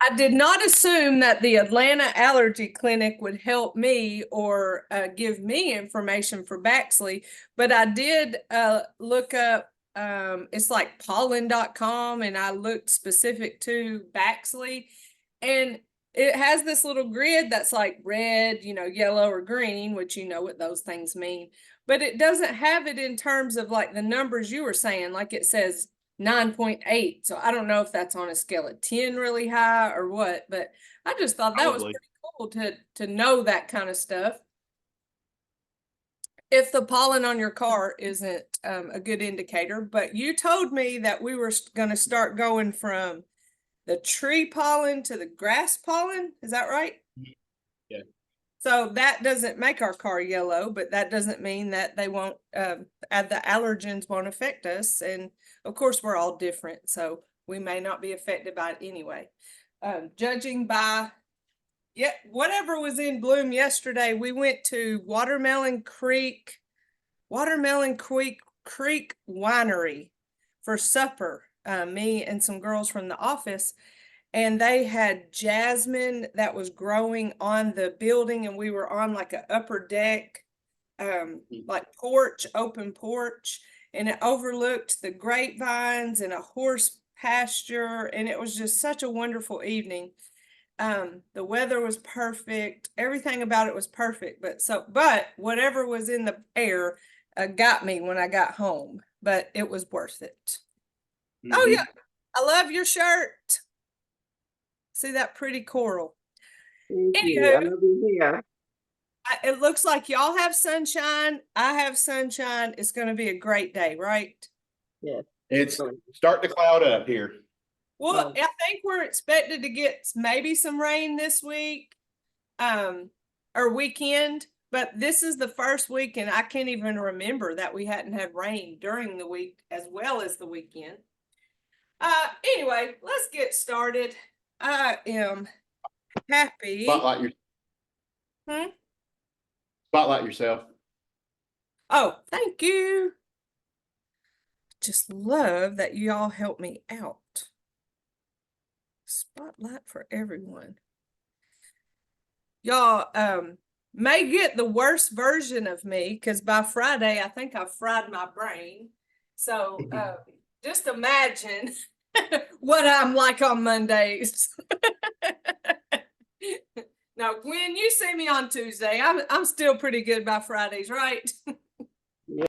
I did not assume that the Atlanta Allergy Clinic would help me or give me information for Baxley, but I did look up, it's like pollen.com, and I looked specific to Baxley, and it has this little grid that's like red, yellow or green, which you know what those things mean, but it doesn't have it in terms of like the numbers you were saying, like it says 9.8. So I don't know if that's on a scale of 10 really high or what, but I just thought that was Probably. pretty cool to know that kind of stuff. If the pollen on your car isn't a good indicator, but you told me that we were going to start going from the tree pollen to the grass pollen. Is that right? Yeah. So that doesn't make our car yellow, but that doesn't mean that they won't, the allergens won't affect us. And of course, we're all different, so we may not be affected by it anyway. Judging by, whatever was in bloom yesterday, we went to Watermelon Creek Winery for supper, me and some girls from the office. And they had jasmine that was growing on the building, and we were on like an upper deck, like open porch, and it overlooked the grapevines and a horse pasture, and it was just such a wonderful evening. The weather was perfect, everything about it was perfect, but whatever was in the air got me when I got home, but it was worth it. Oh yeah, I love your shirt. See that pretty coral. Thank you. Anywho, I love you here. it looks like y'all have sunshine. I have sunshine. It's going to be a great day, right? Yes. It's starting to cloud up here. Well, I think we're expected to get maybe some rain this week, or weekend, but this is the first week, and I can't even remember that we hadn't had rain during the week as well as the weekend. Anyway, let's get started. I am happy. Spotlight yourself. Oh, thank you. Just love that you all help me out. Spotlight for everyone. Y'all may get the worst version of me because by Friday, I think I've fried my brain. So just imagine what I'm like on Mondays. Now, Gwen, you see me on Tuesday. I'm still pretty good by Fridays, right? Yeah.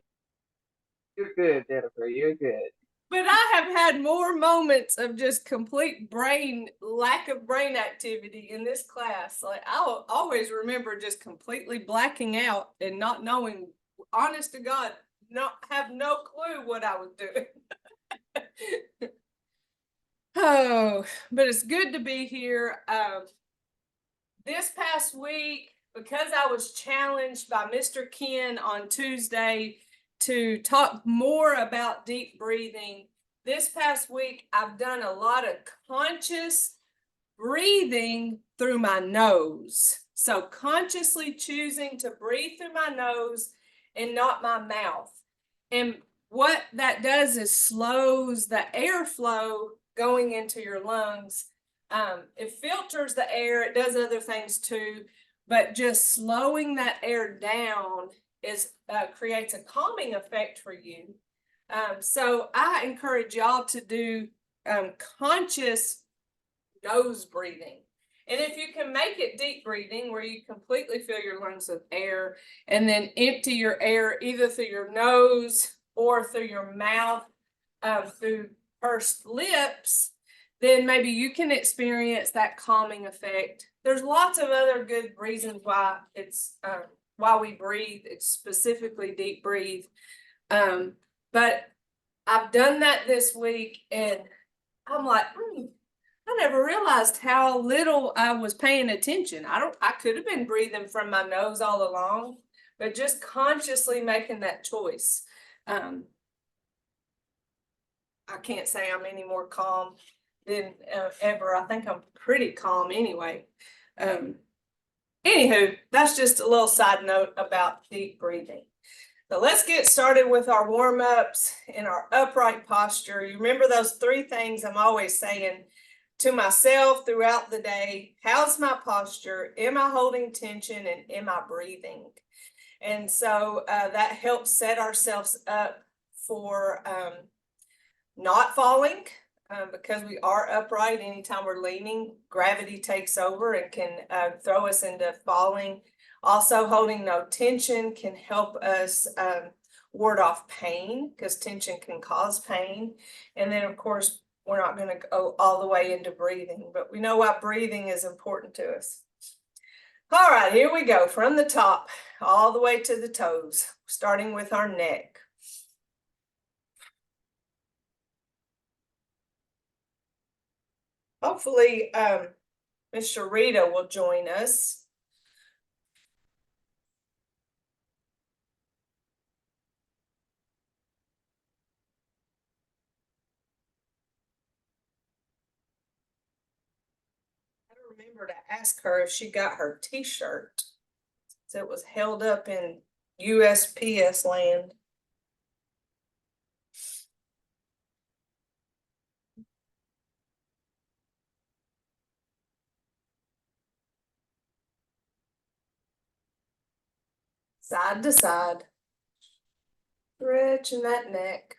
You're good, Jennifer. You're good. But I have had more moments of just complete lack of brain activity in this class. Like I'll always remember just completely blacking out and not knowing, honest to God, have no clue what I was doing. Oh, but it's good to be here. This past week, because I was challenged by Mr. Ken on Tuesday to talk more about deep breathing, this past week I've done a lot of conscious breathing through my nose. So consciously choosing to breathe through my nose and not my mouth. And what that does is slows the airflow going into your lungs. It filters the air, it does other things too, but just slowing that air down creates a calming effect for you. So I encourage y'all to do conscious nose breathing. And if you can make it deep breathing, where you completely fill your lungs with air and then empty your air either through your nose or through your mouth, through pursed lips, then maybe you can experience that calming effect. There's lots of other good reasons why we breathe. It's specifically deep breathe. But I've done that this week, and I'm like, I never realized how little I was paying attention. I could have been breathing from my nose all along, but just consciously making that choice. I can't say I'm any more calm than ever. I think I'm pretty calm anyway. Anywho, that's just a little side note about deep breathing. So let's get started with our warm-ups and our upright posture. You remember those three things I'm always saying. to myself throughout the day, how's my posture? Am I holding tension and am I breathing? And so that helps set ourselves up for not falling because we are upright. Anytime we're leaning, gravity takes over and can throw us into falling. Also, holding no tension can help us ward off pain because tension can cause pain. And then, of course, we're not going to go all the way into breathing, but we know why breathing is important to us. All right, here we go from the top all the way to the toes, starting with our neck. Hopefully, Miss Sharita will join us. I don't remember to ask her if she got her t-shirt. So it was held up in USPS land. Side to side. Stretching that neck.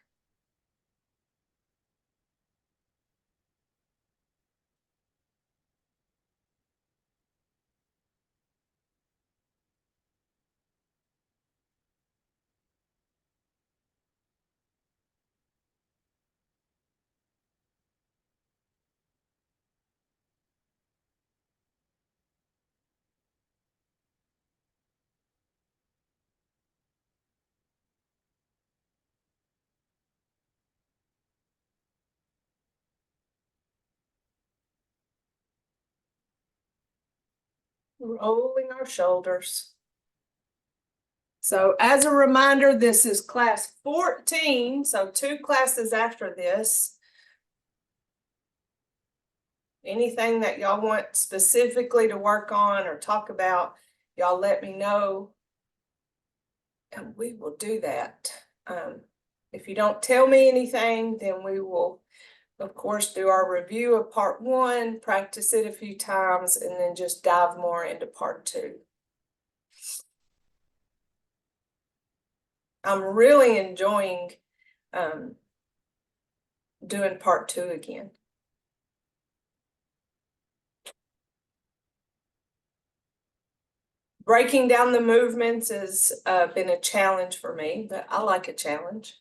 Rolling our shoulders. So as a reminder, this is class 14, so 2 classes after this. Anything that y'all want specifically to work on or talk about, y'all let me know. And we will do that. If you don't tell me anything, then we will, of course, do our review of part 1, practice it a few times, and then just dive more into part 2. I'm really enjoying doing part 2 again. Breaking down the movements has been a challenge for me, but I like a challenge.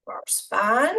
Our spine.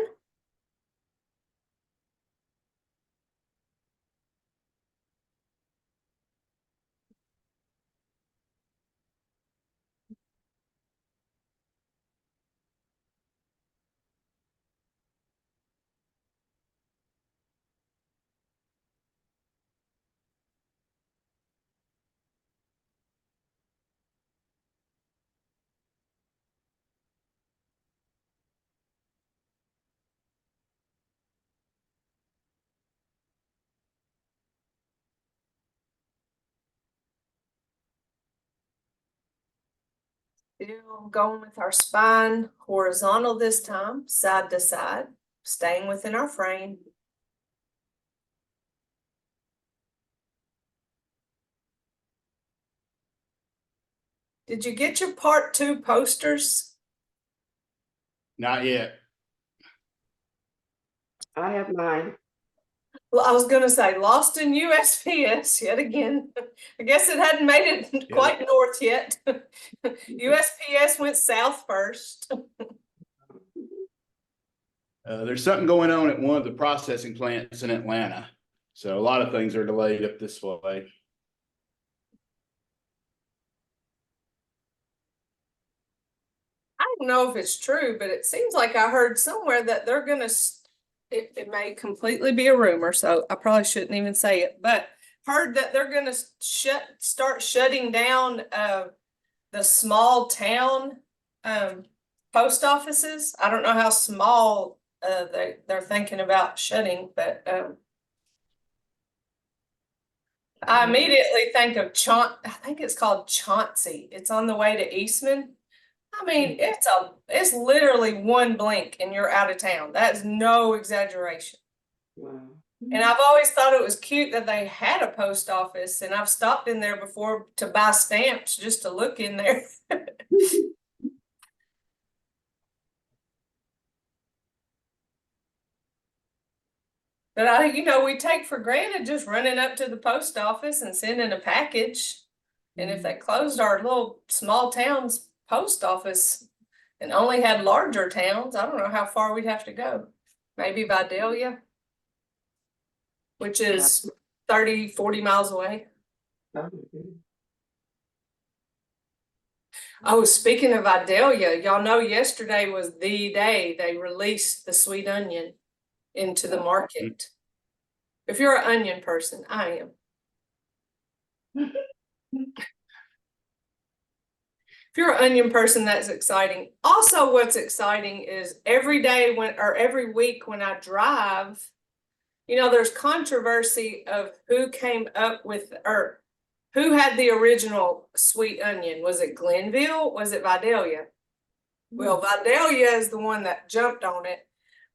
Still going with our spine horizontal this time, side to side, staying within our frame. Did you get your part 2 posters? Not yet. I have mine. Well, I was gonna say lost in USPS yet again. I guess it hadn't made it quite north yet. USPS went south first. There's something going on at one of the processing plants in Atlanta. So a lot of things are delayed up this way. I don't know if it's true, but it seems like I heard somewhere that they're gonna it may completely be a rumor, so I probably shouldn't even say it, but heard that they're gonna start shutting down, the small town, post offices. I don't know how small, they're thinking about shutting, but, I immediately think of I think it's called Chauncey. It's on the way to Eastman. I mean, it's literally one blink and you're out of town. That's no exaggeration. Wow. And I've always thought it was cute that they had a post office, and I've stopped in there before to buy stamps just to look in there. But we take for granted just running up to the post office and sending a package. And if they closed our little small town's post office and only had larger towns, I don't know how far we'd have to go. Maybe Vidalia, which is 30, 40 miles away. Oh, good. Oh, speaking of Vidalia, y'all know yesterday was the day they released the sweet onion into the market. If you're an onion person, I am. If you're an onion person, that's exciting. Also, what's exciting is every week when I drive, there's controversy of who came up with, or who had the original sweet onion. Was it Glenville? Was it Vidalia? Well, Vidalia is the one that jumped on it,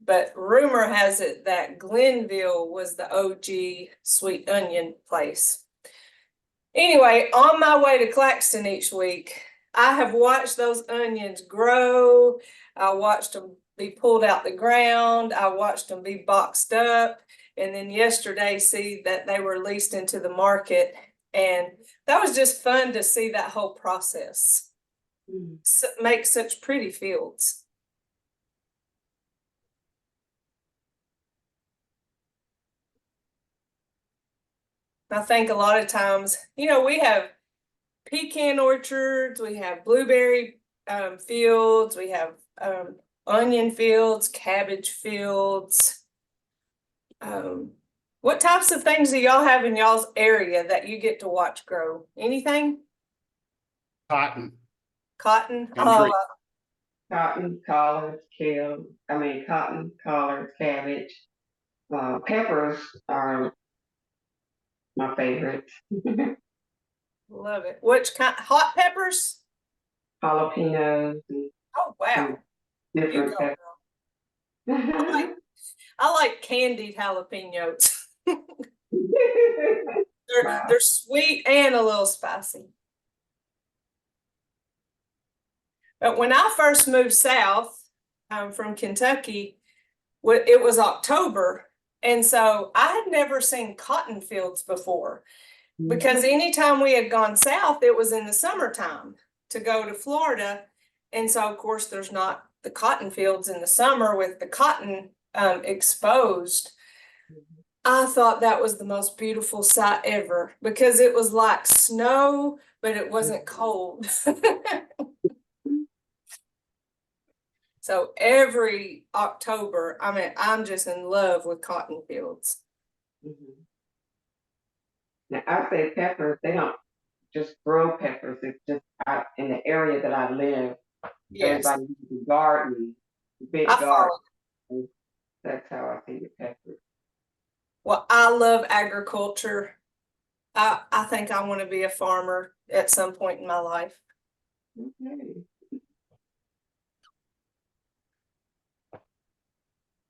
but rumor has it that Glenville was the OG sweet onion place. Anyway, on my way to Claxton each week, I have watched those onions grow. I watched them be pulled out the ground. I watched them be boxed up. And then yesterday, see that they were released into the market. And that was just fun to see that whole process. Make such pretty fields. I think a lot of times, we have pecan orchards, we have blueberry fields, we have onion fields, cabbage fields. What types of things do y'all have in y'all's area that you get to watch grow? Anything? Cotton. Cotton? And Oh, tree. Cotton, collards, cotton, collards, cabbage. Peppers are my favorite. love it. Which kind? Hot peppers? Jalapenos and Oh, wow. You different go, peppers. girl. I like candied jalapenos. Wow. They're sweet and a little spicy. But when I first moved south from Kentucky, it was October. And so I had never seen cotton fields before, because anytime we had gone south, it was in the summertime to go to Florida. And so, of course, there's not the cotton fields in the summer with the cotton exposed. I thought that was the most beautiful sight ever, because it was like snow, but it wasn't cold. So every October, I'm just in love with cotton fields. Now, I say peppers, they don't just grow peppers. It's just in the area that I live, Yes, everybody uses a garden, big I garden. follow. That's how I see the peppers. Well, I love agriculture. I think I want to be a farmer at some point in my life. Okay.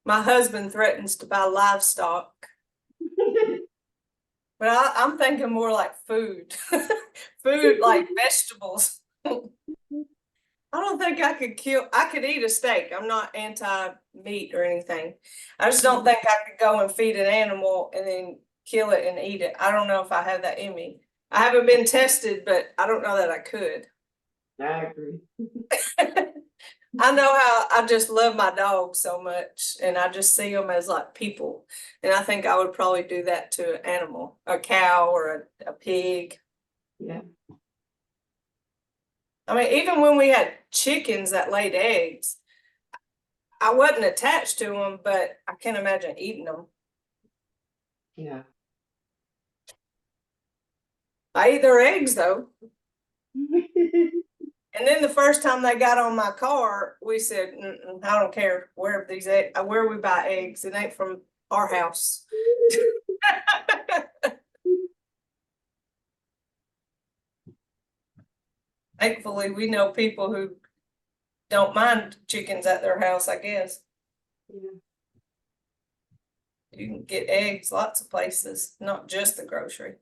My husband threatens to buy livestock, but I'm thinking more like food, food like vegetables. I don't think I could eat a steak. I'm not anti-meat or anything. I just don't think I could go and feed an animal and then kill it and eat it. I don't know if I have that in me. I haven't been tested, but I don't know that I could. I agree. I know how I just love my dogs so much, and I just see them as like people. And I think I would probably do that to an animal, a cow or a pig. Yeah. I mean, even when we had chickens that laid eggs, I wasn't attached to them, but I can't imagine eating them. Yeah. I eat their eggs though. And then the first time they got on my car, we said, I don't care where these eggs, where we buy eggs. It ain't from our house. Thankfully, we know people who don't mind chickens at their house, I guess. Yeah. You can get eggs lots of places, not just the grocery.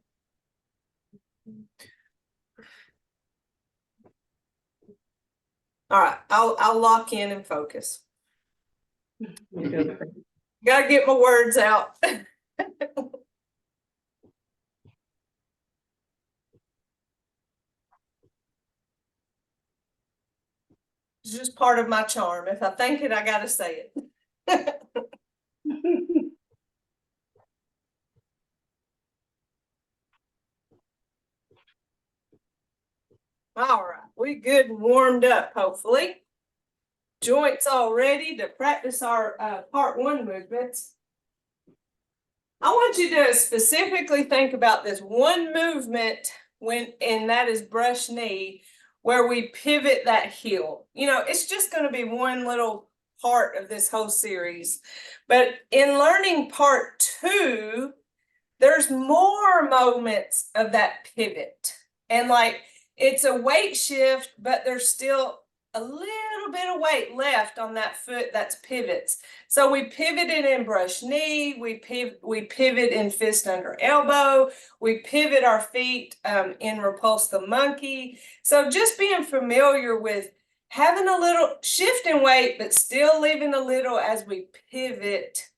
All right, I'll lock in and focus. You're doing great. Gotta get my words out. It's just part of my charm. If I think it, I gotta say it. All right, we good and warmed up, hopefully. Joints all ready to practice our part one movements. I want you to specifically think about this one movement and that is brush knee, where we pivot that heel. You know, it's just going to be one little part of this whole series. But in learning part two, there's more moments of that pivot. And like, it's a weight shift, but there's still a little bit of weight left on that foot that's pivots. So we pivoted in brush knee, we pivot in fist under elbow, we pivot our feet in repulse the monkey. So just being familiar with having a little shift in weight, but still leaving a little as we pivot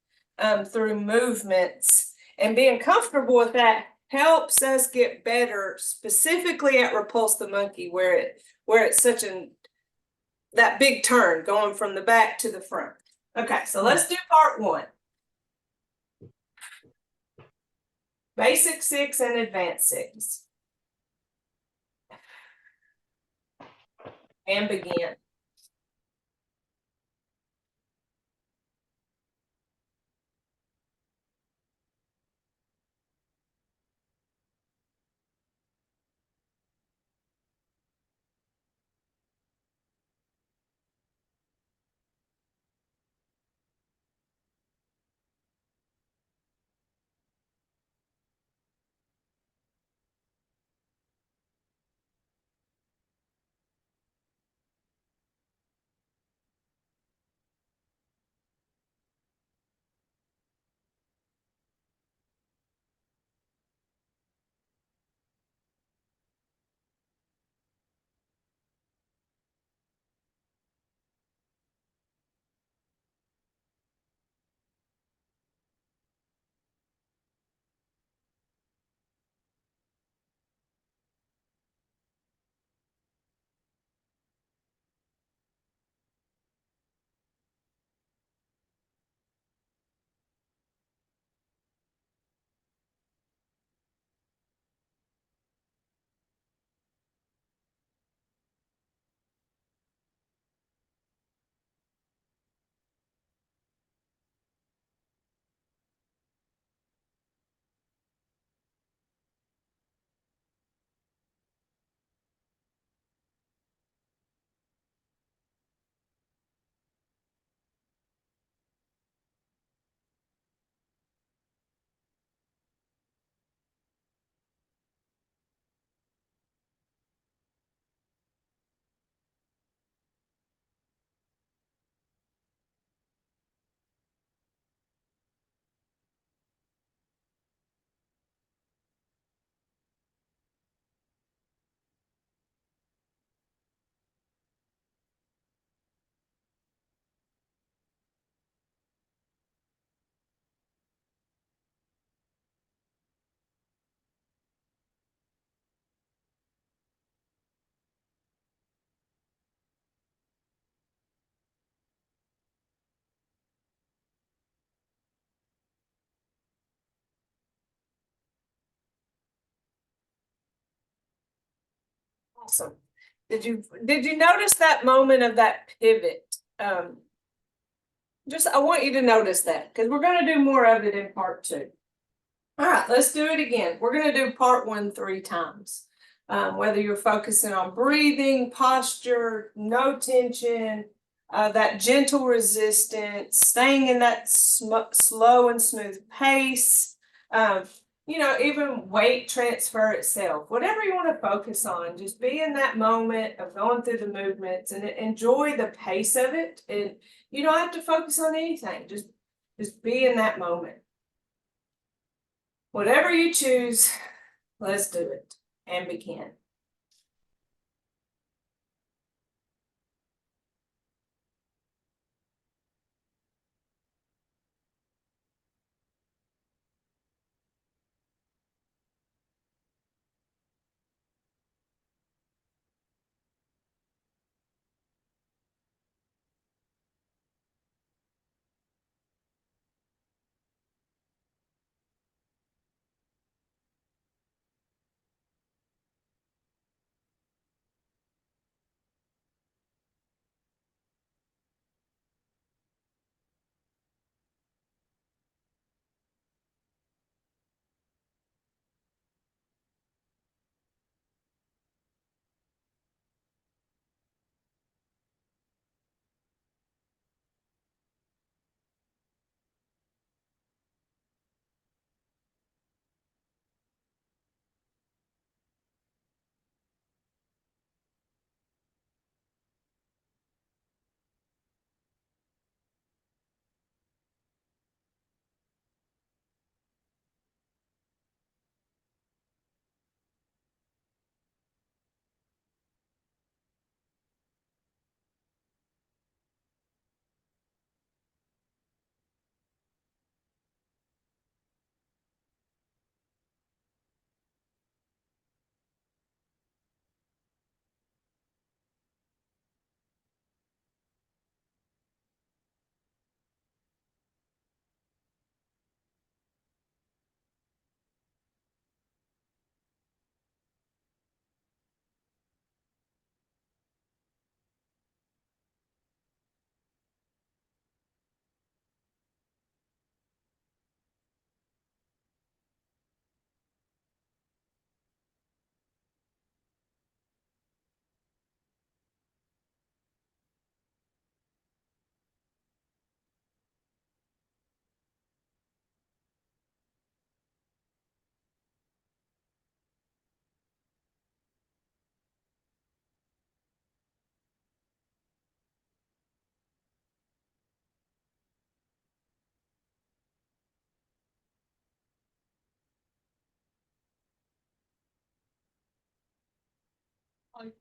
through movements, and being comfortable with that helps us get better, specifically at repulse the monkey, where it's such that big turn going from the back to the front. Okay, so let's do part one. Basic 6 and advanced 6. And begin. Awesome. Did you notice that moment of that pivot? Just, I want you to notice that, because we're gonna do more of it in part 2. All right, let's do it again. We're gonna do part 1 3 times. Whether you're focusing on breathing, posture, no tension, that gentle resistance, staying in that slow and smooth pace, even weight transfer itself, whatever you want to focus on, just be in that moment of going through the movements and enjoy the pace of it. And you don't have to focus on anything, just be in that moment. Whatever you choose, let's do it and begin.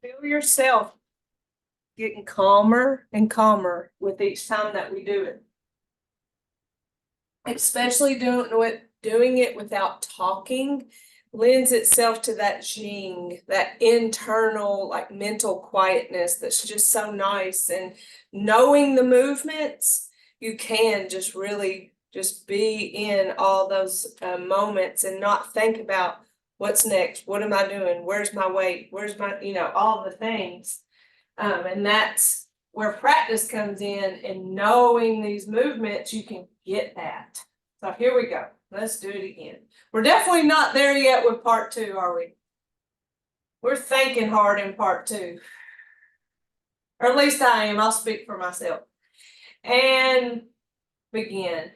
Feel yourself getting calmer and calmer with each time that we do it. Especially doing it without talking lends itself to that jing, that internal like mental quietness that's just so nice. And knowing the movements, you can just really just be in all those moments and not think about what's next, what am I doing, where's my weight, where's my, all the things. And that's where practice comes in, and knowing these movements, you can get that. So here we go. Let's do it again. We're definitely not there yet with part 2, are we? We're thinking hard in part 2. Or at least I am. I'll speak for myself. And begin.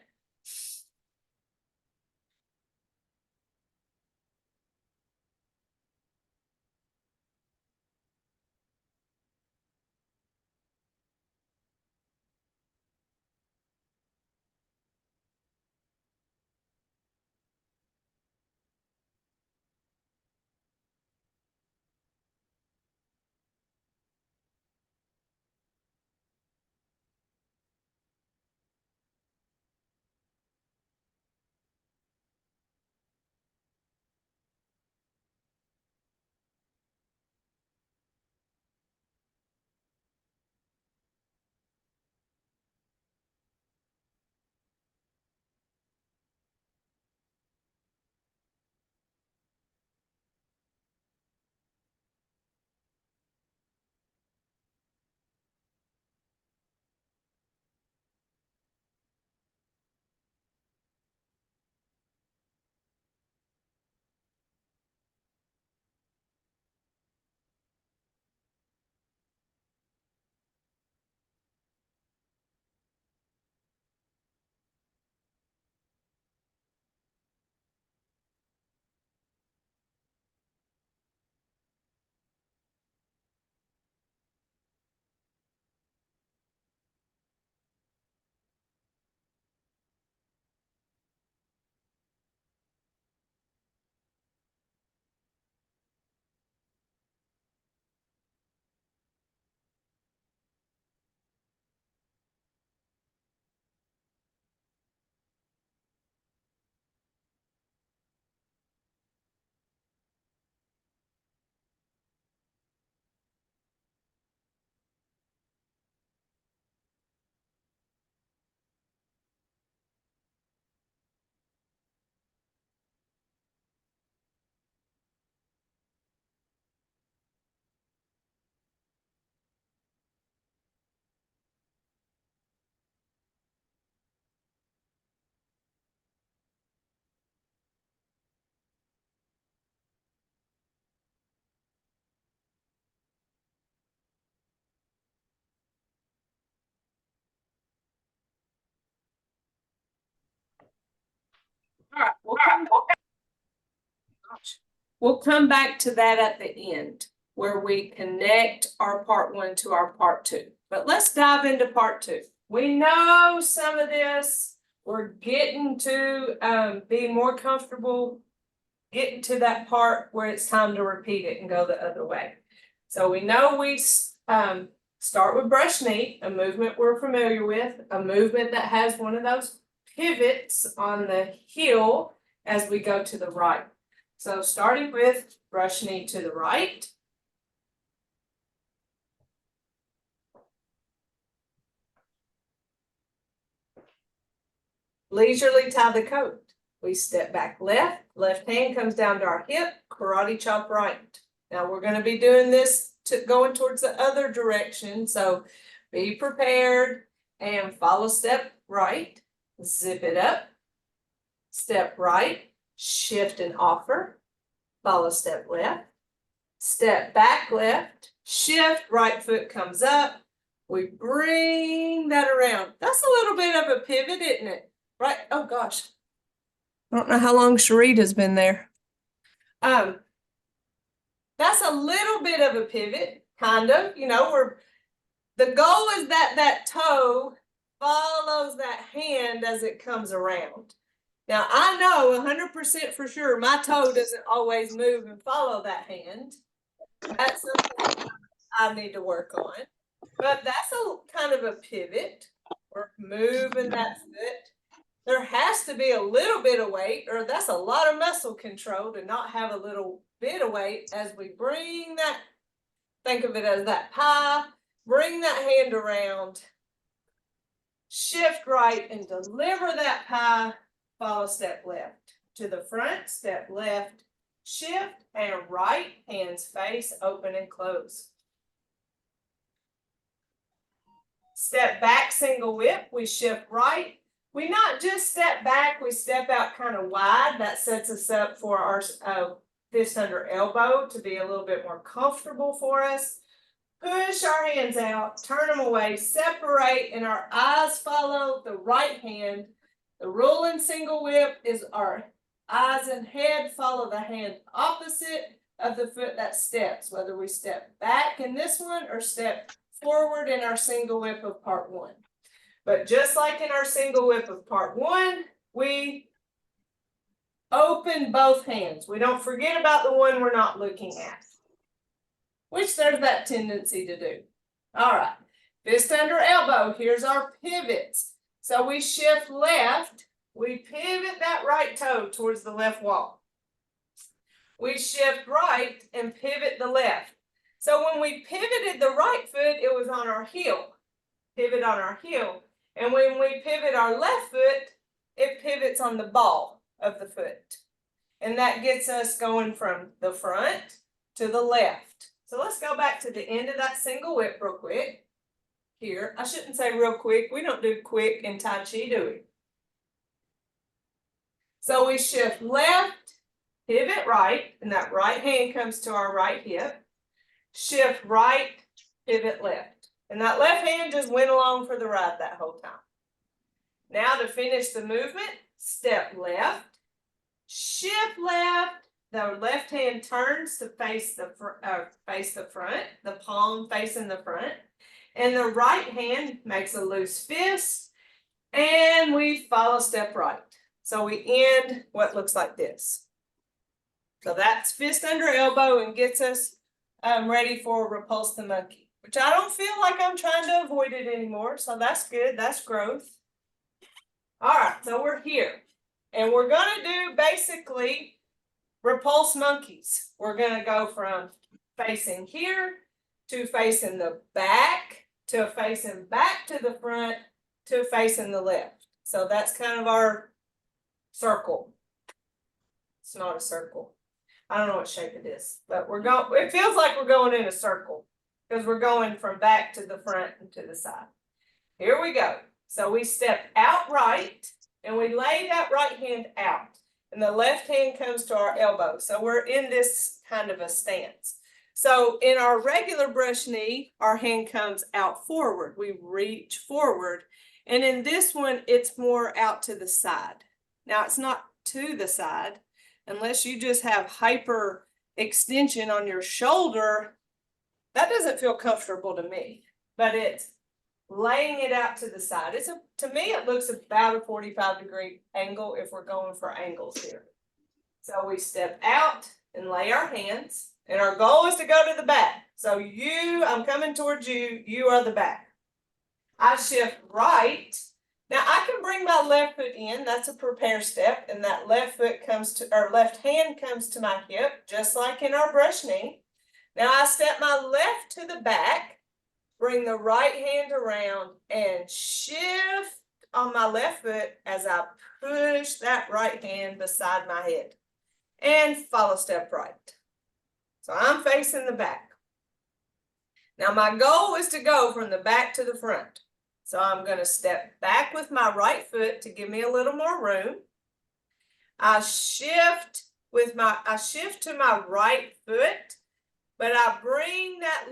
We'll come back to that at the end, where we connect our part 1 to our part 2. But let's dive into part 2. We know some of this. We're getting to be more comfortable getting to that part where it's time to repeat it and go the other way. So we know we start with brush knee, a movement we're familiar with, a movement that has one of those pivots on the heel as we go to the right. So starting with brush knee to the right. Leisurely tie the coat. We step back left, left hand comes down to our hip, karate chop right. Now we're going to be doing this going towards the other direction. So be prepared and follow step right, zip it up, step right, shift and offer, follow step left, step back left, shift, right foot comes up. We bring that around. That's a little bit of a pivot, isn't it? Right? Oh gosh. I don't know how long Sharita's been there. That's a little bit of a pivot, kind of, you know, the goal is that that toe follows that hand as it comes around. Now I know 100% for sure my toe doesn't always move and follow that hand. That's something I need to work on. But that's a kind of a pivot. We're moving that foot. There has to be a little bit of weight, or that's a lot of muscle control to not have a little bit of weight as we bring that, think of it as that pie, bring that hand around, shift right and deliver that pie, follow step left. To the front, step left, shift and right, hands face, open and close. Step back, single whip, we shift right. We not just step back, we step out kind of wide. That sets us up for our fist under elbow to be a little bit more comfortable for us. Push our hands out, turn them away, separate, and our eyes follow the right hand. The rule in single whip is our eyes and head follow the hand opposite of the foot that steps, whether we step back in this one or step forward in our single whip of part 1. But just like in our single whip of part 1, we open both hands. We don't forget about the one we're not looking at, which there's that tendency to do. All right, fist under elbow. Here's our pivots. So we shift left. We pivot that right toe towards the left wall. We shift right and pivot the left. So when we pivoted the right foot, it was on our heel. Pivot on our heel. And when we pivot our left foot, it pivots on the ball of the foot. And that gets us going from the front to the left. So let's go back to the end of that single whip real quick. Here, I shouldn't say real quick. We don't do quick in Tai Chi, do we? So we shift left, pivot right, and that right hand comes to our right hip. Shift right, pivot left. And that left hand just went along for the ride that whole time. Now to finish the movement, step left, shift left, the left hand turns to face the front, the palm facing the front, and the right hand makes a loose fist, and we follow step right. So we end what looks like this. So that's fist under elbow and gets us ready for repulse the monkey, which I don't feel like I'm trying to avoid it anymore. So that's good. That's growth. All right. So we're here and we're going to do basically repulse monkeys. We're going to go from facing here to facing the back to facing back to the front to facing the left. So that's kind of our circle. It's not a circle. I don't know what shape it is, but we're going, it feels like we're going in a circle because we're going from back to the front and to the side. Here we go. So we step out right and we lay that right hand out and the left hand comes to our elbow. So we're in this kind of a stance. So in our regular brush knee, our hand comes out forward. We reach forward. And in this one, it's more out to the side. Now it's not to the side, unless you just have hyper extension on your shoulder, that doesn't feel comfortable to me, but it's laying it out to the side. To me, it looks about a 45-degree angle if we're going for angles here. So we step out and lay our hands, and our goal is to go to the back. So I'm coming towards you, you are the back. I shift right. Now I can bring my left foot in, that's a prepare step, and that left hand comes to my hip, just like in our brush knee. Now I step my left to the back, bring the right hand around and shift on my left foot as I push that right hand beside my head and follow step right. So I'm facing the back. Now my goal is to go from the back to the front. So I'm going to step back with my right foot to give me a little more room. I shift to my right foot, but I bring that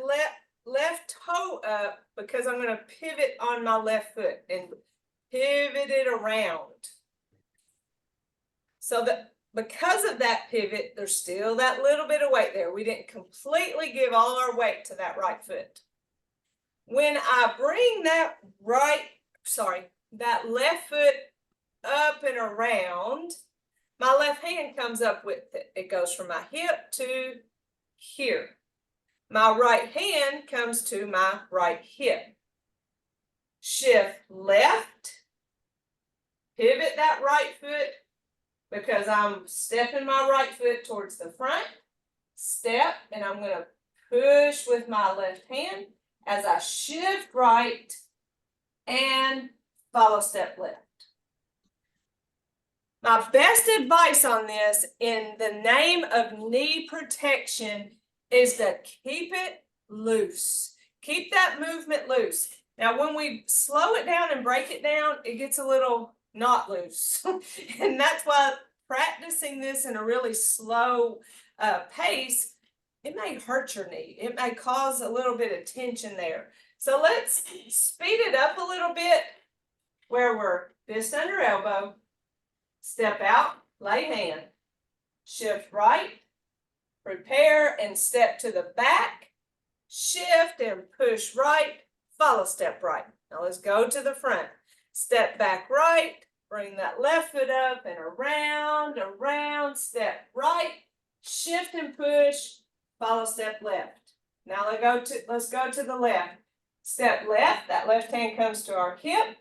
left toe up because I'm going to pivot on my left foot and pivot it around. So that because of that pivot, there's still that little bit of weight there. We didn't completely give all our weight to that right foot. When I bring that left foot up and around, my left hand comes up with it. It goes from my hip to here. My right hand comes to my right hip. Shift left, pivot that right foot because I'm stepping my right foot towards the front, step, and I'm going to push with my left hand as I shift right and follow step left. My best advice on this in the name of knee protection is to keep it loose. Keep that movement loose. Now, when we slow it down and break it down, it gets a little not loose. And that's why practicing this in a really slow pace, it may hurt your knee. It may cause a little bit of tension there. So let's speed it up a little bit where we're fist under elbow, step out, lay hand, shift right, prepare and step to the back, shift and push right, follow step right. Now let's go to the front. Step back right, bring that left foot up and around, step right, shift and push, follow step left. Now let's go to the left. Step left, that left hand comes to our hip.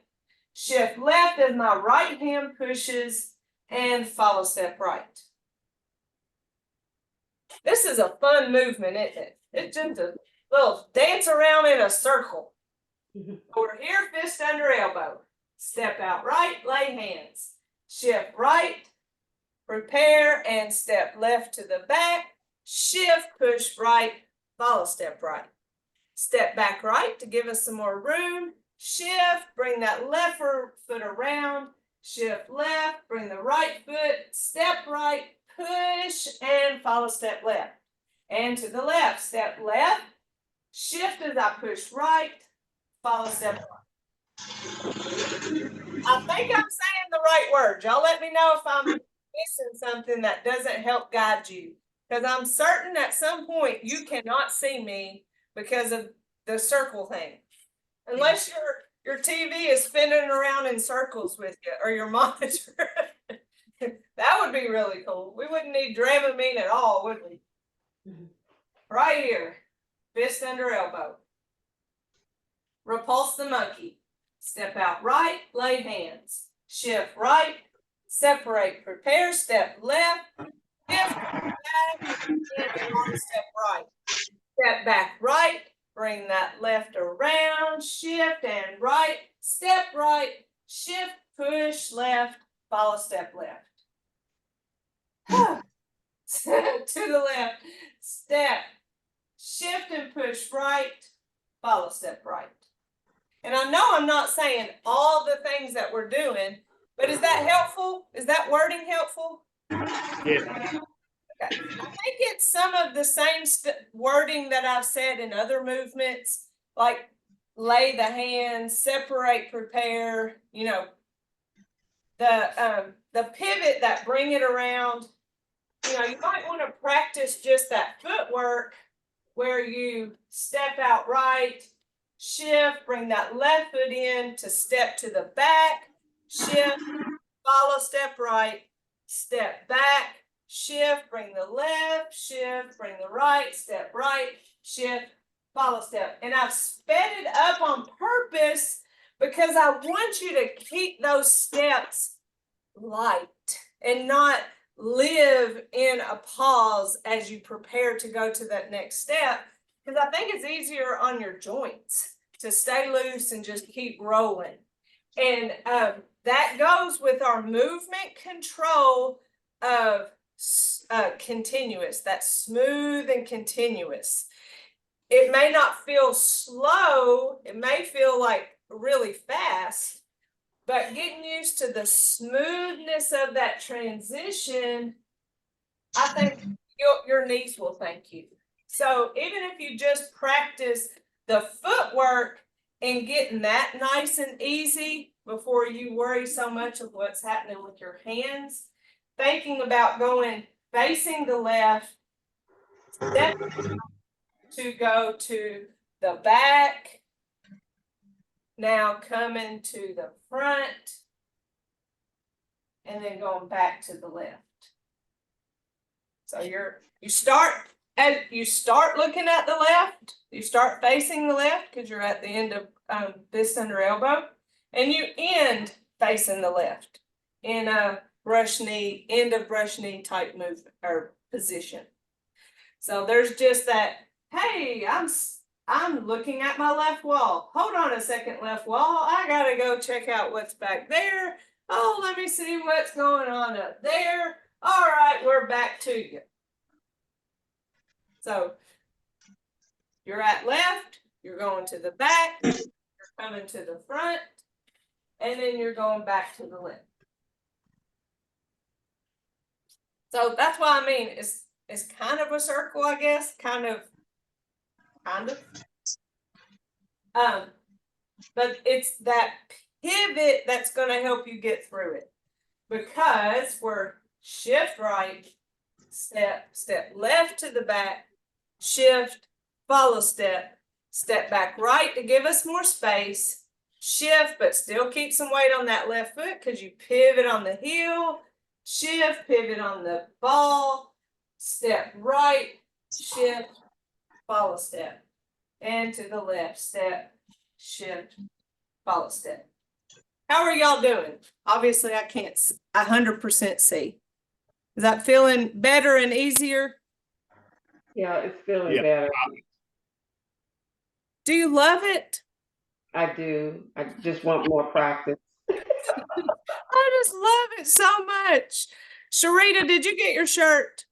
Shift left as my right hand pushes and follow step right. This is a fun movement, isn't it? It's just a little dance around in a circle. Over here, fist under elbow. Step out right, lay hands. Shift right, prepare and step left to the back. Shift, push right, follow step right. Step back right to give us some more room. Shift, bring that left foot around. Shift left, bring the right foot, step right, push, and follow step left. And to the left, step left, shift as I push right, follow step right. I think I'm saying the right words. Y'all let me know if I'm missing something that doesn't help guide you. Because I'm certain at some point you cannot see me because of the circle thing. Unless your TV is spinning around in circles with you or your monitor. That would be really cool. We wouldn't need Dramamine at all, would we? Right here, fist under elbow. Repulse the monkey. Step out right, lay hands. Shift right, separate, prepare, step left, shift back, and step right. Step back right, bring that left around, shift and right, step right, shift, push left, follow step left. To the left, step, shift and push right, follow step right. And I know I'm not saying all the things that we're doing, but is that helpful? Is that wording helpful? Yeah. Okay. I think it's some of the same wording that I've said in other movements, like lay the hands, separate, prepare, you know, the pivot that bring it around. you might want to practice just that footwork where you step out right, shift, bring that left foot in to step to the back, shift, follow, step right, step back, shift, bring the left, shift, bring the right, step right, shift, follow, step. And I've sped it up on purpose because I want you to keep those steps light and not live in a pause as you prepare to go to that next step, because I think it's easier on your joints to stay loose and just keep rolling. And that goes with our movement control of continuous, that's smooth and continuous. It may not feel slow, it may feel like really fast, but getting used to the smoothness of that transition, I think your knees will thank you. So even if you just practice the footwork and getting that nice and easy before you worry so much of what's happening with your hands, thinking about going facing the left, step to go to the back, now coming to the front, and then going back to the left. So you start looking at the left, you start facing the left because you're at the end of fist under elbow, and you end facing the left in a brush knee, end of brush knee type movement or position. So there's just that, hey, I'm looking at my left wall. Hold on a second, left wall. I gotta go check out what's back there. Oh, let me see what's going on up there. All right, we're back to you. So you're at left, you're going to the back, you're coming to the front, and then you're going back to the left. So that's why I mean, it's kind of a circle, I guess, kind of. But it's that pivot that's going to help you get through it, because we're shift right, step left to the back, shift, follow, step back right to give us more space, shift, but still keep some weight on that left foot because you pivot on the heel, shift, pivot on the ball, step right, shift, follow, step, and to the left, step, shift, follow, step. How are y'all doing? Obviously, I can't 100% see. Is that feeling better and easier? Yeah, it's feeling Yeah. better. Do you love it? I do. I just want more practice. I just love it so much. Sharita, did you get your shirt?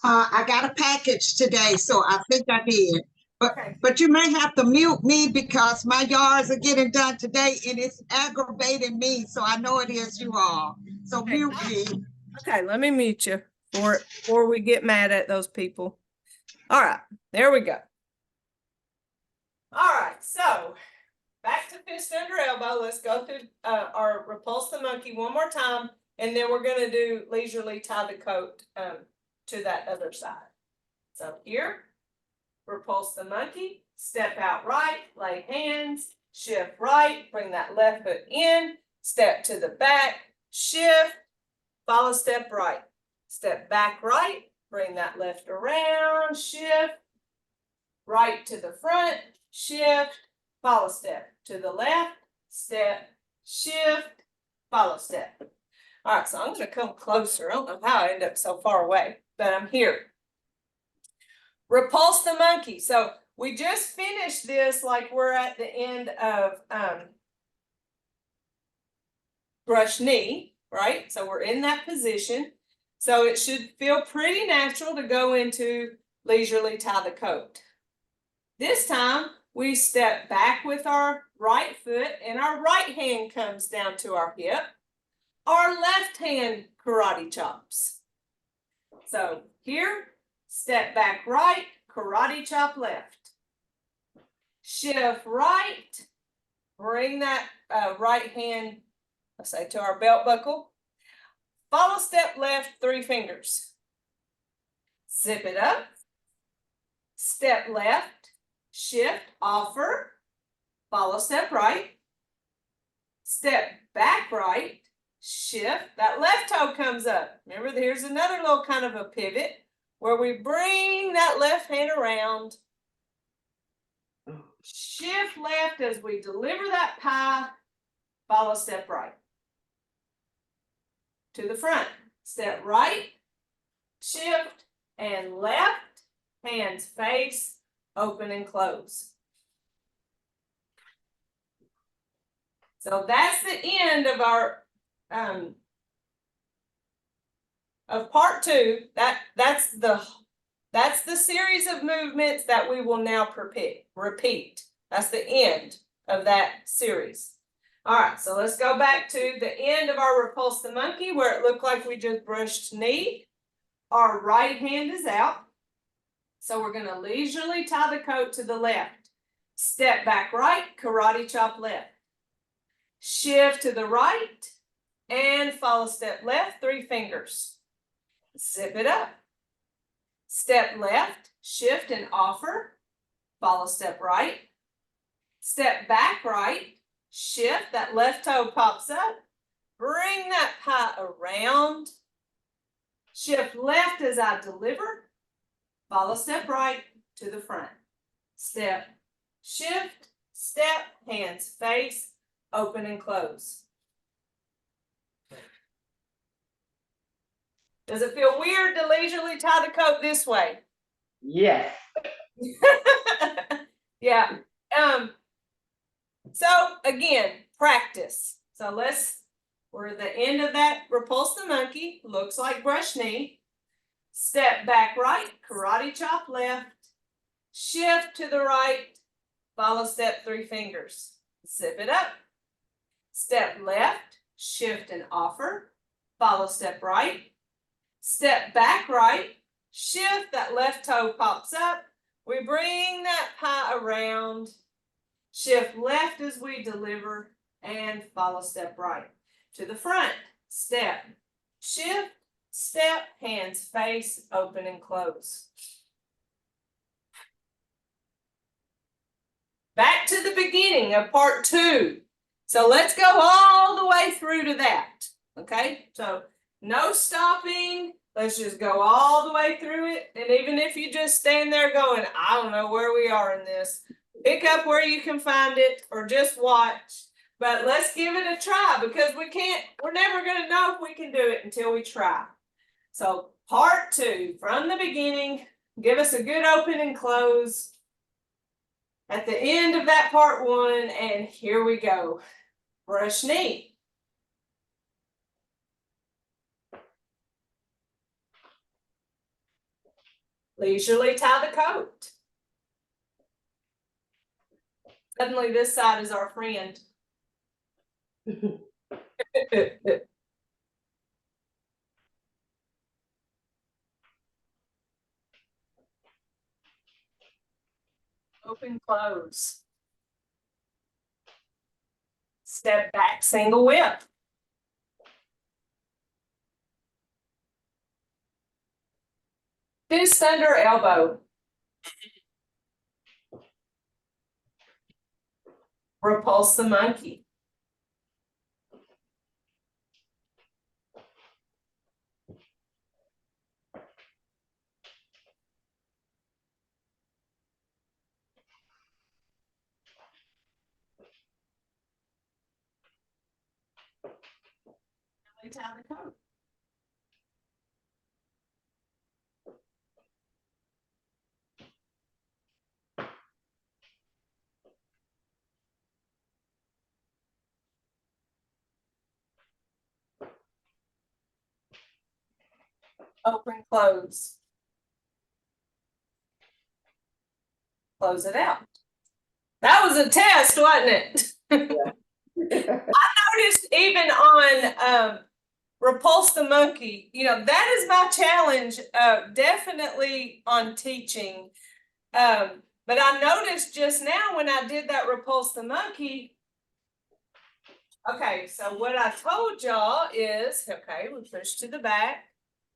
I got a package today, so I think I did. Okay. But you may have to mute me because my yards are getting done today and it's aggravating me. So I know it is you all. So Okay. mute me. Okay, let me mute you before we get mad at those people. All right, there we go. All right, so back to fist under elbow. Let's go through our repulse the monkey one more time, and then we're going to do leisurely tie the coat to that other side. So here, repulse the monkey, step out right, lay hands, shift right, bring that left foot in, step to the back, shift, follow, step right, step back right, bring that left around, shift, right to the front, shift, follow, step to the left, step, shift, follow, step. All right, so I'm going to come closer. I don't know how I end up so far away, but I'm here. Repulse the monkey. So we just finished this like we're at the end of brush knee, right? So we're in that position. So it should feel pretty natural to go into leisurely tie the coat. This time we step back with our right foot and our right hand comes down to our hip. Our left hand karate chops. So here, step back right, karate chop left. Shift right, bring that right hand, let's say to our belt buckle. Follow step left, 3 fingers. zip it up, step left, shift, offer, follow step right, step back right, shift, that left toe comes up. Remember, here's another little kind of a pivot where we bring that left hand around, shift left as we deliver that pie, follow step right. To the front, step right, shift, and left, hands face, open and close. So that's the end of our of part 2. That's the series of movements that we will now repeat. That's the end of that series. All right, so let's go back to the end of our repulse the monkey where it looked like we just brushed knee. Our right hand is out. So we're going to leisurely tie the coat to the left. Step back right, karate chop left. Shift to the right and follow step left, 3 fingers. Zip it up. Step left, shift and offer. Follow step right. Step back right, shift, that left toe pops up. Bring that pie around. Shift left as I deliver. Follow step right to the front. Step, shift, step, hands face, open and close. Does it feel weird to leisurely tie the coat this way? Yes. Yeah. So again, practice. So we're at the end of that repulse the monkey. Looks like brush knee. Step back right, karate chop left. Shift to the right. Follow step 3 fingers. Zip it up. Step left, shift and offer. Follow step right. Step back right, shift, that left toe pops up. We bring that pie around. Shift left as we deliver and follow step right. To the front, step, shift, step, hands face, open and close. Back to the beginning of part 2. So let's go all the way through to that. Okay, so no stopping. Let's just go all the way through it. And even if you just stand there going, I don't know where we are in this, pick up where you can find it or just watch. But let's give it a try because we're never going to know if we can do it until we try. So part 2 from the beginning, give us a good open and close at the end of that part 1. And here we go. Brush knee. Leisurely tie the coat. Suddenly this side is our friend. Open, close. Step back, single whip. Fist under elbow. Repulse the monkey. Tie the coat. Open, close. Close it out. That was a test, wasn't it? I noticed even on repulse the monkey, that is my challenge, definitely on teaching. But I noticed just now when I did that repulse the monkey, okay, so what I told y'all is, okay, we push to the back,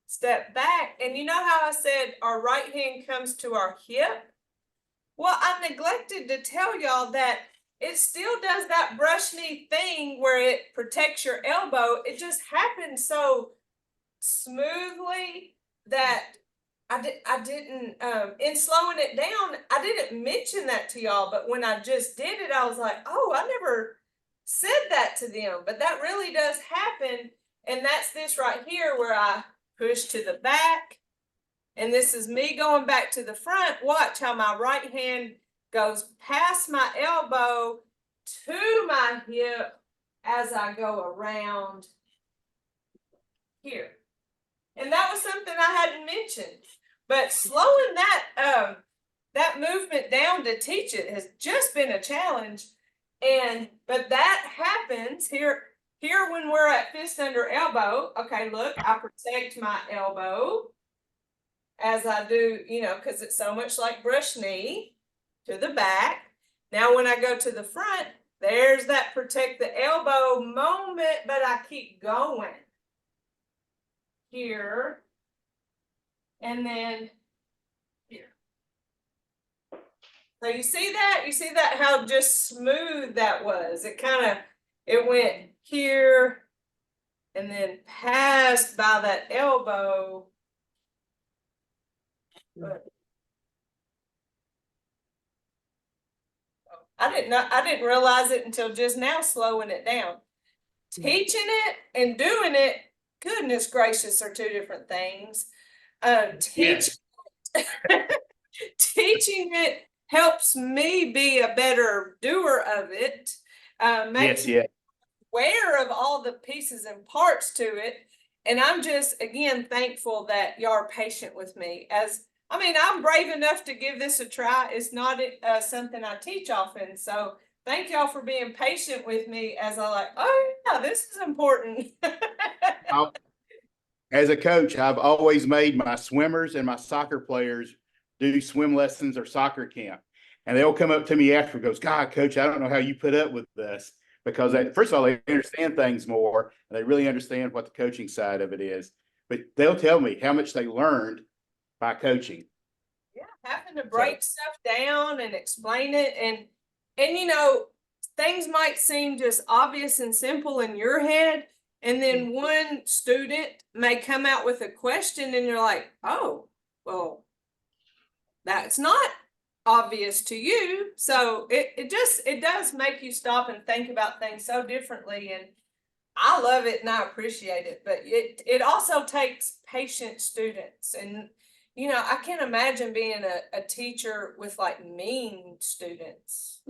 step back. And you know how I said our right hand comes to our hip? Well, I neglected to tell y'all that it still does that brush knee thing where it protects your elbow. It just happens so smoothly that I didn't in slowing it down, I didn't mention that to y'all, but when I just did it, I was like, oh, I never said that to them, but that really does happen. And that's this right here where I push to the back. And this is me going back to the front. Watch how my right hand goes past my elbow to my hip as I go around here. And that was something I hadn't mentioned. But slowing that that movement down to teach it has just been a challenge. But that happens here when we're at fist under elbow. Okay, look, I protect my elbow as I do, you know, because it's so much like brush knee to the back. Now when I go to the front, there's that protect the elbow moment, but I keep going here and then here. So you see that how just smooth that was. It went here and then passed by that elbow. But I didn't realize it until just now, slowing it down. Teaching it and doing it, goodness gracious, are two different things. Yes. Teaching it helps me be a better doer of it. Makes me aware of all the pieces and parts to it. And I'm just, again, thankful that y'all are patient with me. I'm brave enough to give this a try. It's not something I teach often. So thank y'all for being patient with me as I like, oh yeah, this is important. As a coach, I've always made my swimmers and my soccer players do swim lessons or soccer camp. And they'll come up to me after and goes, God, coach, I don't know how you put up with this. Because first of all, they understand things more and they really understand what the coaching side of it is. But they'll tell me how much they learned by coaching. Yeah, having to break stuff down and explain it. And you know, things might seem just obvious and simple in your head. And then one student may come out with a question and you're like, oh, well, that's not obvious to you. So it does make you stop and think about things so differently. And I love it and I appreciate it, but it also takes patient students. And, you know, I can't imagine being a teacher with like mean students.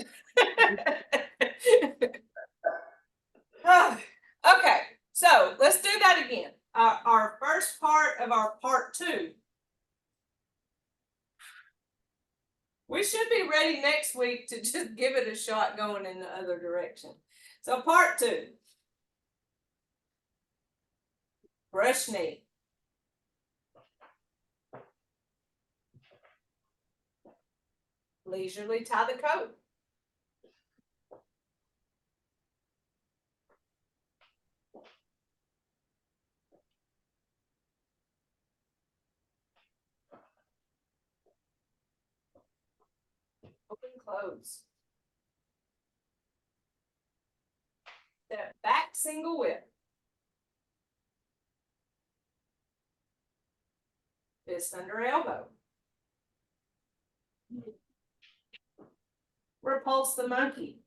Okay, so let's do that again. Our first part of our part 2. We should be ready next week to just give it a shot going in the other direction. So part 2. Brush knee. Leisurely tie the coat. Open, close. Step back, single whip. Fist under elbow. Repulse the monkey.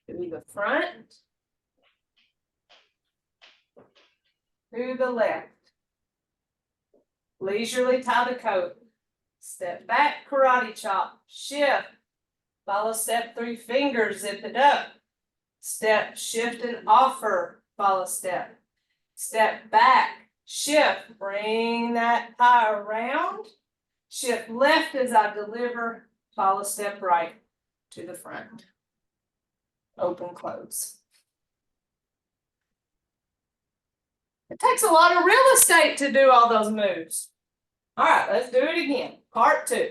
To the front. To the left. Leisurely tie the coat. Step back, karate chop. Shift. Follow step 3 fingers, zip it up. Step, shift and offer. Follow step. Step back, shift. Bring that thigh around. Shift left as I deliver. Follow step right to the front. Open, close. It takes a lot of real estate to do all those moves. All right, let's do it again. Part 2.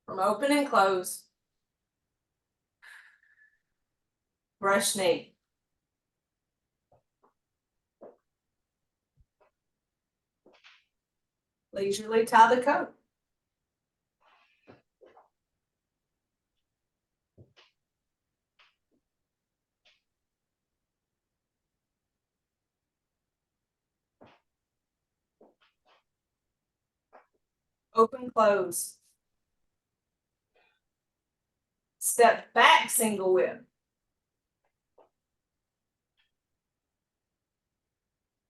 From open and close. brush knee. Leisurely tie the coat. Open, close. Step back, single whip.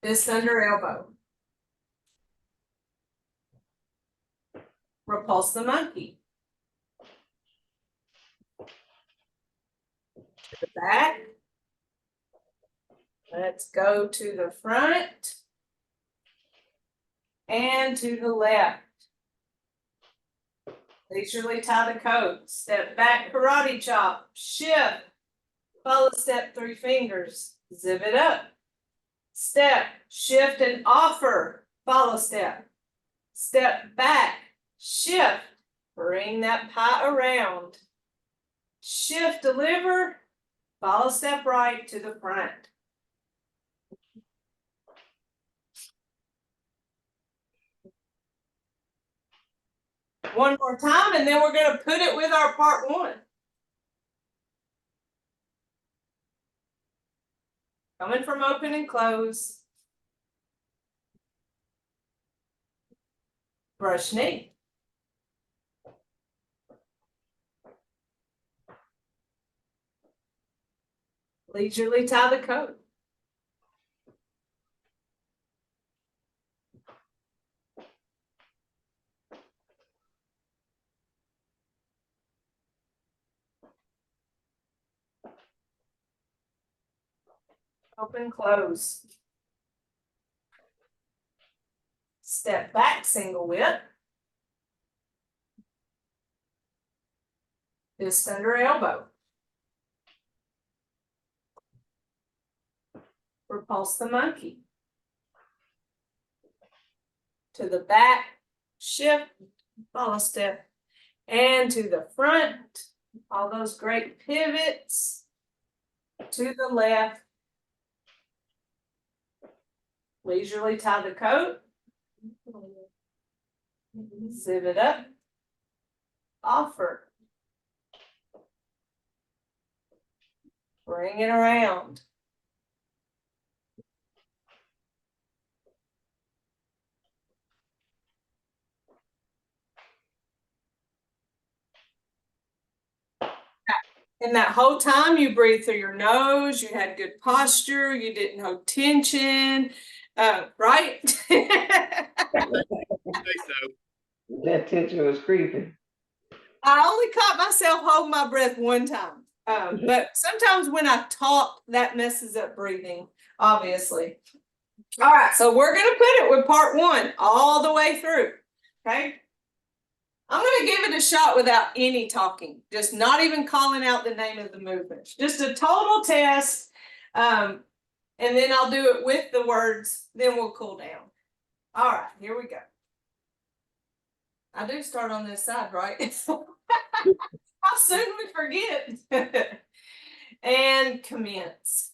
Fist under elbow. Repulse the monkey. To the back. Let's go to the front. And to the left. Leisurely tie the coat. Step back, karate chop. Shift. Follow step 3 fingers. Zip it up. Step, shift and offer. Follow step. Step back. Shift. Bring that pie around. Shift, deliver. Follow step right to the front. One more time, and then we're going to put it with our part 1. Coming from open and close. Brush knee. Leisurely tie the coat. Open, close. Step back, single whip. Fist under elbow. Repulse the monkey. To the back, shift, follow step, and to the front. All those great pivots. To the left. Leisurely tie the coat. Zip it up. Offer. Bring it around. And that whole time you breathed through your nose, you had good posture, you didn't hold tension, right? I say so. That tension was creeping. I only caught myself holding my breath one time. But sometimes when I talk, that messes up breathing, obviously. All right, so we're going to put it with part 1 all the way through. Okay. I'm going to give it a shot without any talking, just not even calling out the name of the movement. Just a total test. And then I'll do it with the words, then we'll cool down. All right, here we go. I do start on this side, right? How soon we forget. And commence.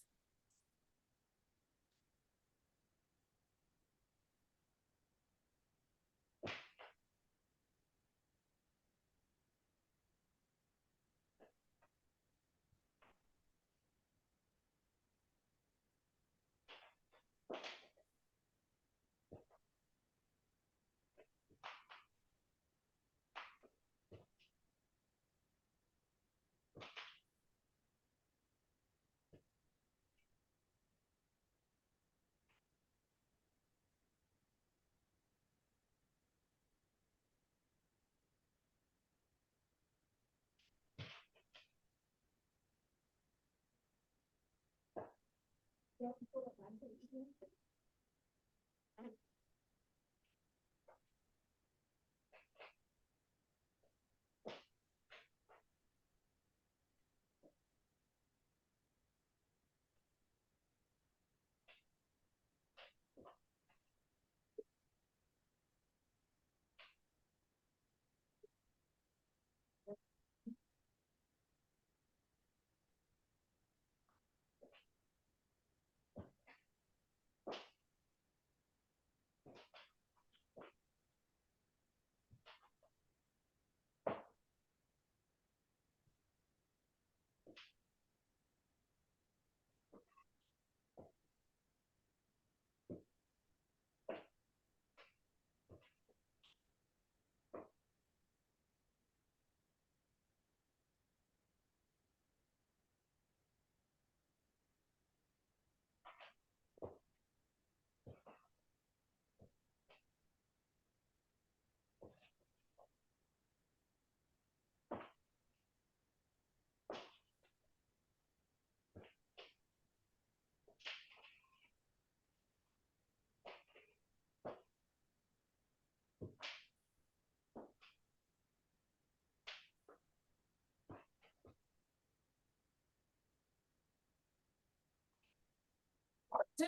Two.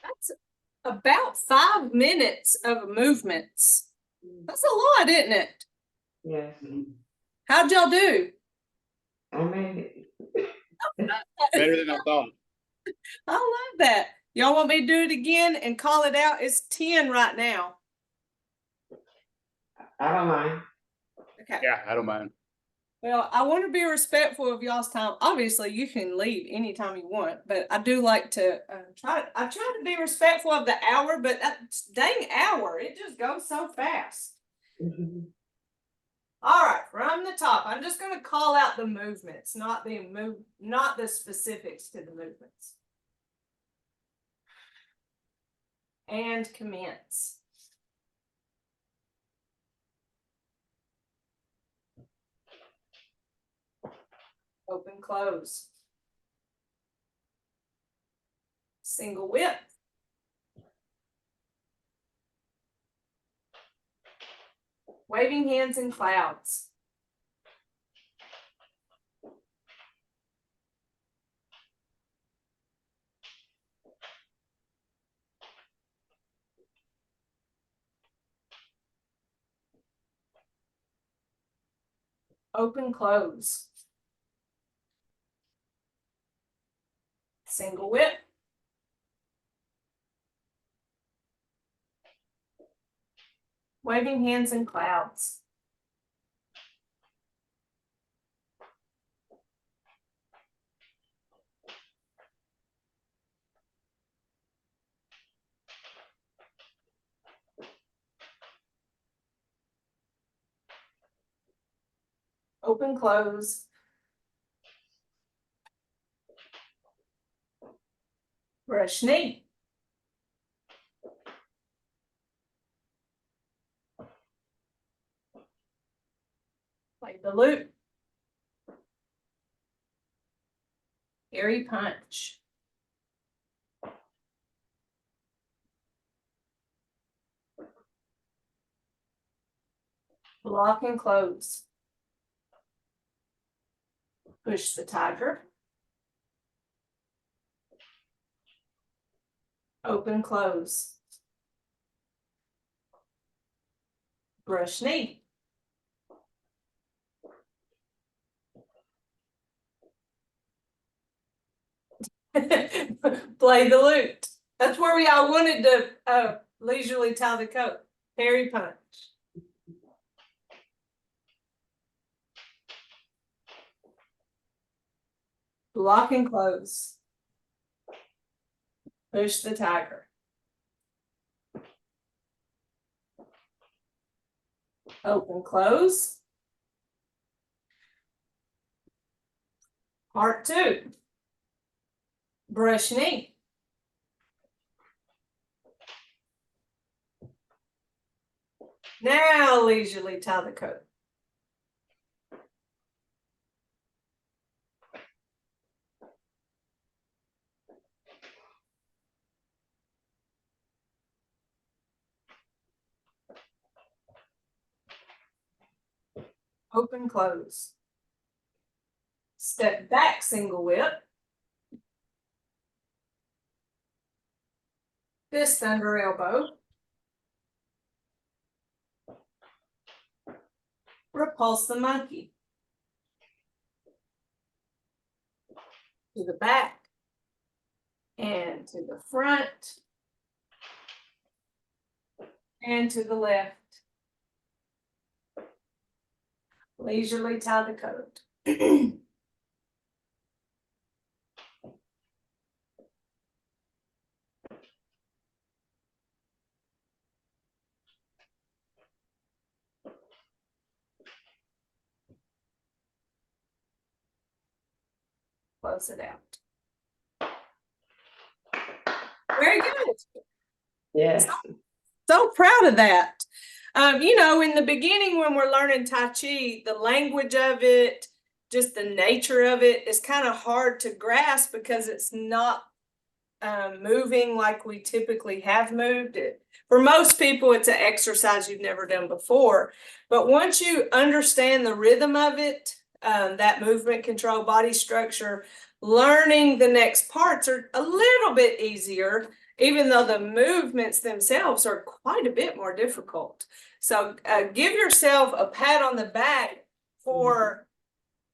That's about 5 minutes of movements. That's a lot, isn't it? Yes, How'd y'all do? I made it. Better than I thought. I love that. Y'all want me to do it again and call it out? It's 10 right now. I don't mind. Okay. Yeah, I don't mind. Well, I want to be respectful of y'all's time. Obviously, you can leave anytime you want, but I do like to I try to be respectful of the hour, but that dang hour, it just goes so fast. All right, from the top, I'm just going to call out the movements, not the specifics to the movements. And commence. Open, close. Single whip. Waving hands in clouds. Open, close. Single whip. Waving hands in clouds. Open, close. Brush knee. Play the loop. Airy punch. Block and close. Push the tiger. Open, close. Brush knee. Play the lute. That's where I wanted to leisurely tie the coat. Airy punch. Block and close. Push the tiger. Open, close. Part 2. Brush knee. Now leisurely tie the coat. Open, close. Step back, single whip. Fist under elbow. Repulse the monkey. To the back. And to the front. And to the left. Leisurely tie the coat. Close it out. Very good. Yes. So proud of that. You know, in the beginning when we're learning Tai Chi, the language of it, just the nature of it is kind of hard to grasp because it's not moving like we typically have moved it. For most people, it's an exercise you've never done before. But once you understand the rhythm of it, that movement control, body structure, learning the next parts are a little bit easier, even though the movements themselves are quite a bit more difficult. So give yourself a pat on the back for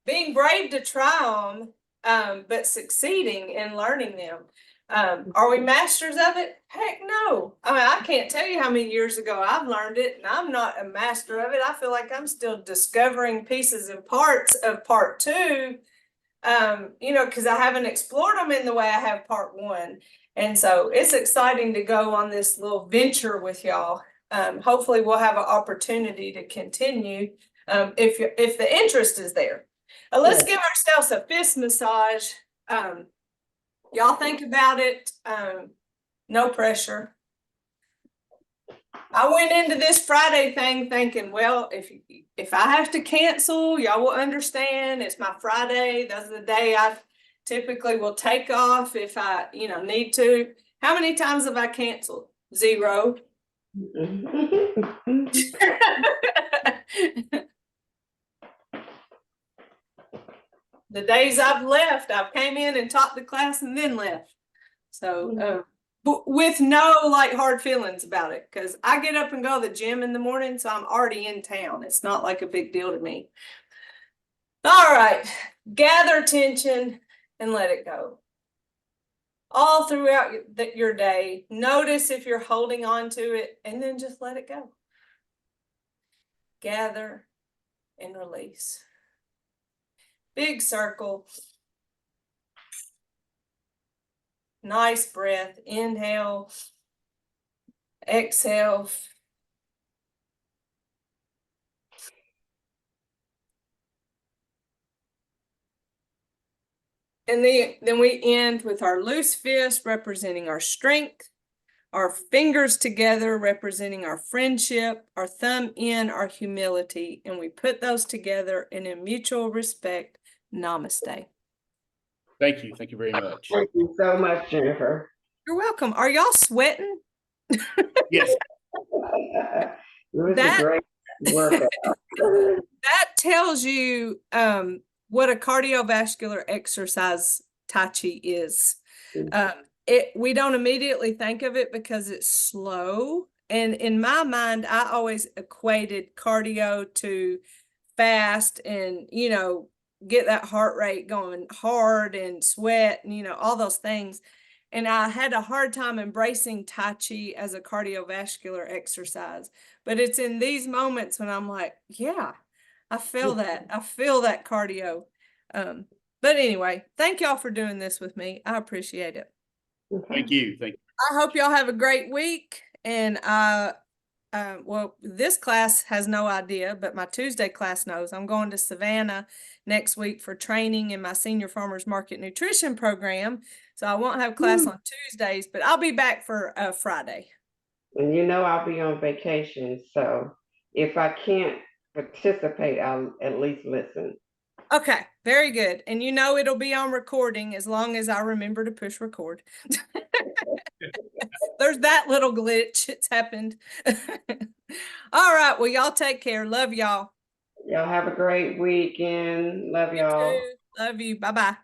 being brave to try them, but succeeding in learning them. Are we masters of it? Heck no. I mean, I can't tell you how many years ago I've learned it, and I'm not a master of it. I feel like I'm still discovering pieces and parts of part two, you know, because I haven't explored them in the way I have part one. And so it's exciting to go on this little venture with y'all. Hopefully we'll have an opportunity to continue if the interest is there. Let's give ourselves a fist massage. Y'all think about it. No pressure. I went into this Friday thing thinking, well, if I have to cancel, y'all will understand. It's my Friday. That's the day I typically will take off if I, you know, need to. How many times have I canceled? 0. The days I've left, I've came in and taught the class and then left. So, but with no like hard feelings about it, because I get up and go to the gym in the morning, so I'm already in town. It's not like a big deal to me. All right, gather tension and let it go. All throughout your day, notice if you're holding on to it and then just let it go. Gather and release. Big circle. Nice breath. Inhale. Exhale. And then we end with our loose fist representing our strength, our fingers together representing our friendship, our thumb in our humility, and we put those together in a mutual respect. Namaste. Thank you. Thank you very much. Thank you so much, Jennifer. You're welcome. Are y'all sweating? Yes. It was a great workout. That tells you what a cardiovascular exercise Tai Chi is. We don't immediately think of it because it's slow. And in my mind, I always equated cardio to fast and, you know, get that heart rate going hard and sweat and, you know, all those things. And I had a hard time embracing Tai Chi as a cardiovascular exercise. But it's in these moments when I'm like, yeah, I feel that. I feel that cardio. But anyway, thank y'all for doing this with me. I appreciate it. Thank you. Thank you. I hope y'all have a great week. And well, this class has no idea, but my Tuesday class knows. I'm going to Savannah next week for training in my senior farmers market nutrition program. So I won't have class on Tuesdays, but I'll be back for Friday. And you know I'll be on vacation, so if I can't participate, I'll at least listen. Okay, very good. And you know it'll be on recording as long as I remember to push record. There's that little glitch. It's happened. All right. Well, y'all take care. Love y'all. Y'all have a great weekend. Love y'all. Love you. Bye-bye.